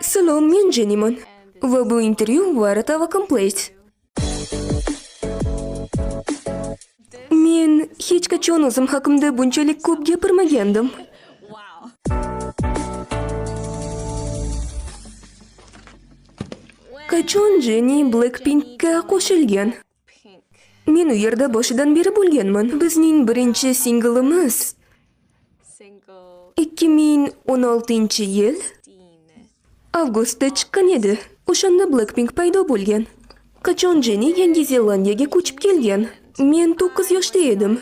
Salom, men Jennyman va bu intervyu Varata va Complete. Men hech qachon o'zim haqimda bunchalik ko'p gapirmagandim. Qachon Jenny Blackpinkga qo'shilgan? Men u yerda boshidan beri bo'lganman. Bizning birinchi singlimiz 2016-yil avgustda chiqqan edi. O'shanda Blackpink paydo bo'lgan. Qachon Jenny Yangi Zelandiyaga ko'chib kelgan? Men 9 yoshda edim.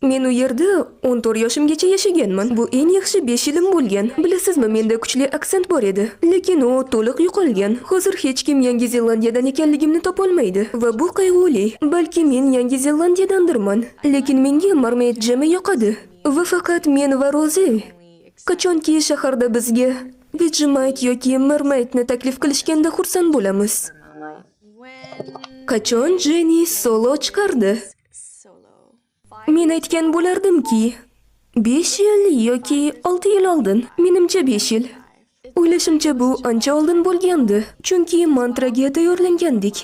Men u yerda 14 yoshimgacha yashaganman. Bu eng yaxshi 5 yilim bo'lgan. Bilasizmi, menda kuchli aksent bor edi, lekin u to'liq yo'qolgan. Hozir hech kim Yangi Zelandiyadan ekanligimni topolmaydi va bu qayg'uli. Balki men Yangi Zelandiyadandirman, lekin menga Mermaid Jami yoqadi va faqat men va Rozi qachonki shaharda bizga Vegemite yoki Mermaidni taklif qilishganda xursand bo'lamiz. Qachon Jenny solo chiqardi? Men aytgan bo'lardimki, 5 yil yoki 6 yil oldin. Menimcha 5 yil. O'ylashimcha bu ancha oldin bo'lgandi, chunki mantraga tayyorlangandik.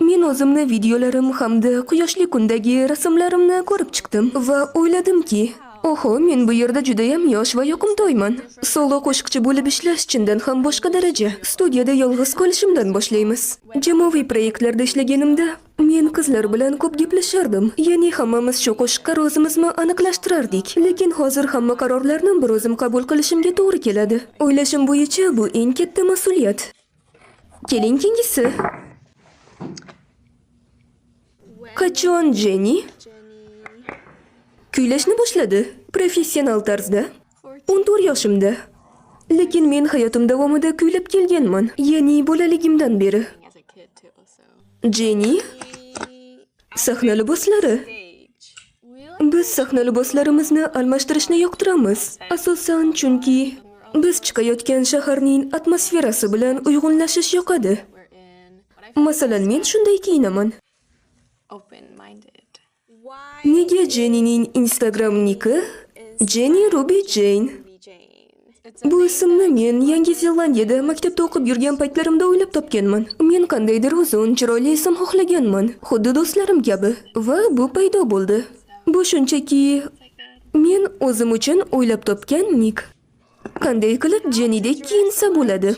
Men o'zimni videolarim hamda quyoshli kundagi rasmlarimni ko'rib chiqdim va o'yladimki, oho, men bu yerda juda ham yosh va yoqimtoyman. Solo qo'shiqchi bo'lib ishlash chindan ham boshqa daraja. Studiyada yolg'iz qolishimdan boshlaymiz. Jamoaviy proyektlarda ishlaganimda men qizlar bilan ko'p gaplashardim. Ya'ni hammamiz shu qo'shiqqa rozimizmi aniqlashtirardik. Lekin hozir hamma qarorlarni bir o'zim qabul qilishimga to'g'ri keladi. O'ylashim bo'yicha bu eng katta mas'uliyat. Keling keyingisi. Qachon Jenny kuylashni boshladi? Professional tarzda 14 yoshimda. Lekin men hayotim davomida kuylab kelganman, ya'ni bolaligimdan beri. Jenny sahna liboslari. Biz sahna liboslarimizni almashtirishni yoqtiramiz. Asosan chunki biz chiqayotgan shaharning atmosferasi bilan uyg'unlashish yoqadi. Masalan, men shunday kiyinaman. Nega Jennyning Instagram niki Jenny Ruby Jane? Bu ismni men Yangi Zelandiyada maktabda o'qib yurgan paytlarimda o'ylab topganman. Men qandaydir uzun, chiroyli ism xohlaganman, xuddi do'stlarim kabi, va bu paydo bo'ldi. Bu shunchaki men o'zim uchun o'ylab topgan nik. Qanday qilib Jennydek kiyinsa bo'ladi?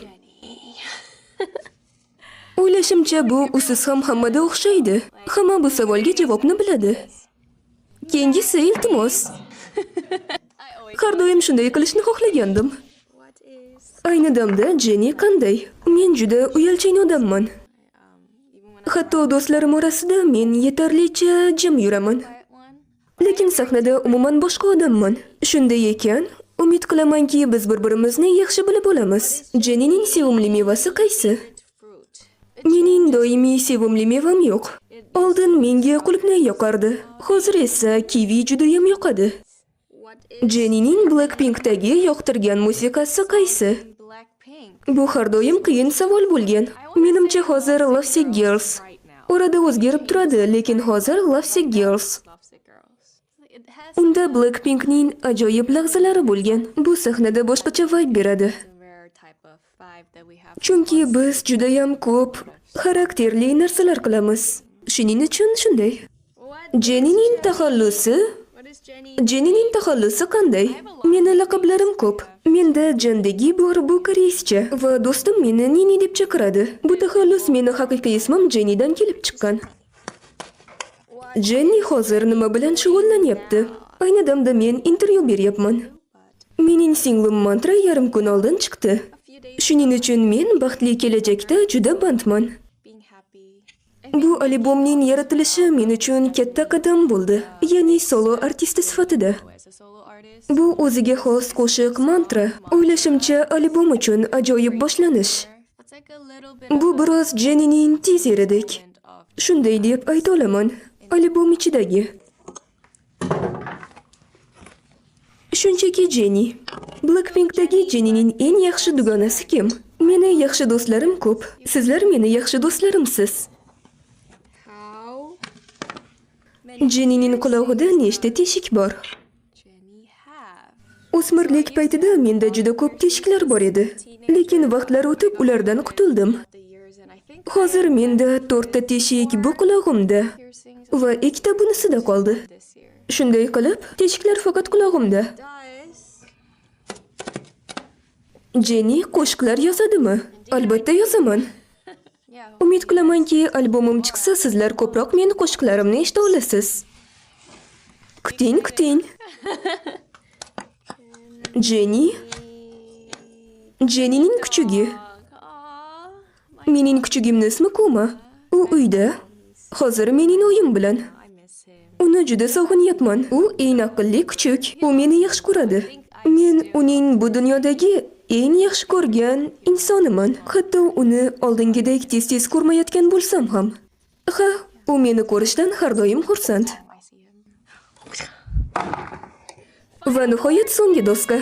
O'ylashimcha bu usiz ham hammada o'xshaydi. Hamma bu savolga javobni biladi. Keyingisi iltimos. Har doim shunday qilishni xohlagandim. Ayni damda Jenny qanday? Men juda uyalchan odamman. Hatto do'stlarim orasida men yetarlicha jim yuraman. Lekin sahnada umuman boshqa odamman. Shunday ekan, umid qilamanki biz bir-birimizni yaxshi bilib olamiz. Jennyning sevimli mevasi qaysi? Mening doimiy sevimli mevam yo'q. Oldin menga qulupnay yoqardi. Hozir esa kivi juda ham yoqadi. Jennyning Blackpinkdagi yoqtirgan musiqasi qaysi? Bu har doim qiyin savol bo'lgan. Menimcha hozir Lovesick Girls. Orada o'zgarib turadi, lekin hozir Lovesick Girls. Unda Blackpinkning ajoyib lahzalari bo'lgan. Bu sahnada boshqacha vibe beradi. Chunki biz juda ham ko'p xarakterli narsalar qilamiz. Shuning uchun shunday. Jennyning taxallusi qanday? Meni laqablarim ko'p. Menda Jandagi bor, bu koreyscha va do'stim meni Nini deb chaqiradi. Bu taxallus meni haqiqiy ismim Jennydan kelib chiqqan. Jenny hozir nima bilan shug'ullanyapti? Ayni damda men intervyu beryapman. Mening singlim Mantra yarim kun oldin chiqdi. Shuning uchun men baxtli kelajakda juda bandman. Bu albomning yaratilishi men uchun katta qadam bo'ldi, ya'ni solo artisti sifatida. Bu o'ziga xos qo'shiq Mantra. O'ylashimcha albom uchun ajoyib boshlanish. Bu biroz Jennyning teaseridek. Shunday deb ayta olaman. Albom ichidagi. Shunchaki Jenny. Blackpinkdagi Jennyning eng yaxshi dugonasi kim? Meni yaxshi do'stlarim ko'p. Sizlar meni yaxshi do'stlarimsiz. Jennyning qulog'ida nechta teshik bor? O'smirlik paytida menda juda ko'p teshiklar bor edi. Lekin vaqtlar o'tib ulardan qutuldim. Hozir menda 4 ta teshik bu qulog'imda va 2 ta bunisida qoldi. Shunday qilib, teshiklar faqat qulog'imda. Jenny qo'shiqlar yozadimi? Albatta yozaman. Umid qilamanki, albomim chiqsa, sizlar ko'proq meni qo'shiqlarimni eshita olasiz. Kuting. Jenny. Jennyning kuchugi. Mening kuchugimning ismi Kuma. U uyda. Hozir mening o'yim bilan. Uni juda sog'inyapman. U eng aqlli kuchuk. U meni yaxshi ko'radi. Men uning bu dunyodagi eng yaxshi ko'rgan insoniman. Hatto uni oldingidek tez-tez ko'rmayotgan bo'lsam ham. Ha, u meni ko'rishdan har doim xursand. Va nihoyat so'nggi doska.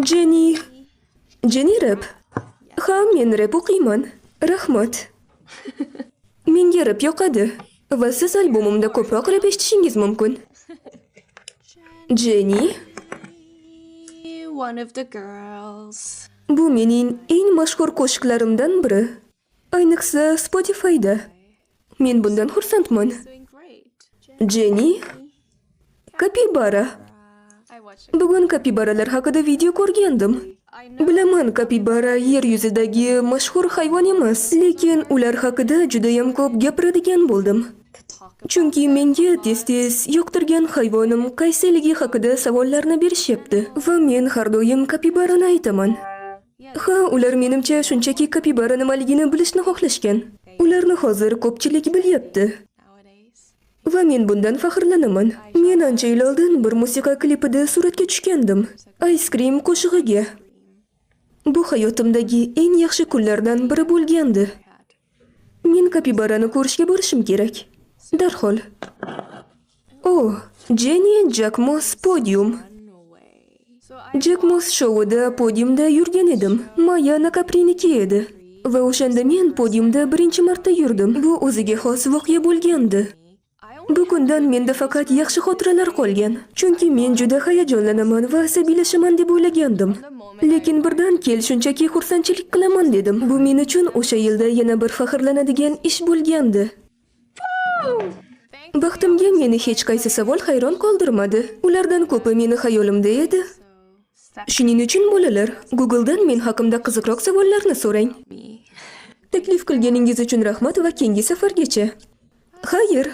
Jenny rap. Ha, men rap o'qiyman. Rahmat. Menga rap yoqadi va siz albomimda ko'proq rap eshitishingiz mumkin. Jenny, one of the girls. bu mening eng mashhur qo'shiqlarimdan biri. Ayniqsa Spotify'da. Men bundan xursandman. Doing great. Jenny, kapibara. I watched Bugun kapibaralar haqida video ko'rgandim. Bilaman, kapibara yer yuzidagi mashhur hayvon emas, lekin ular haqida juda ham ko'p gapiradigan bo'ldim. Chunki menga tez-tez yoqtirgan hayvonim qaysiligi haqida savollarni berishyapti va men har doim kapibarani aytaman. Ha, ular menimcha shunchaki kapibara nimaligini bilishni xohlashgan. Ularni hozir ko'pchilik bilyapti. nowadays. Va men bundan faxrlanaman. Men ancha yil oldin bir musiqa klipida suratga tushgandim. Ice Cream qo'shig'iga. Bu hayotimdagi eng yaxshi kunlardan biri bo'lgandi. Men kapibarani ko'rishga borishim kerak. Darhol. Oh, Jenny Jack Moss podium. No way. So I Jack Moss showida podiumda yurgan edim. Maya Nakapriniki edi. Va o'shanda men podiumda birinchi marta yurdim. Bu o'ziga xos voqea bo'lgandi. Bu kundan menda faqat yaxshi xotiralar qolgan. Chunki men juda hayajonlanaman va asabiylashaman deb o'ylagandim. Lekin birdan kel shunchaki xursandchilik qilaman dedim. Bu men uchun o'sha yilda yana bir faxrlanadigan ish bo'lgandi. Baxtimga meni hech qaysi savol hayron qoldirmadi. Ulardan ko'pi meni xayolimda edi. Shuning uchun bolalar, Google'dan men haqimda qiziqroq savollarni so'rang. me. Taklif qilganingiz uchun rahmat va keyingi safargacha. Xayr.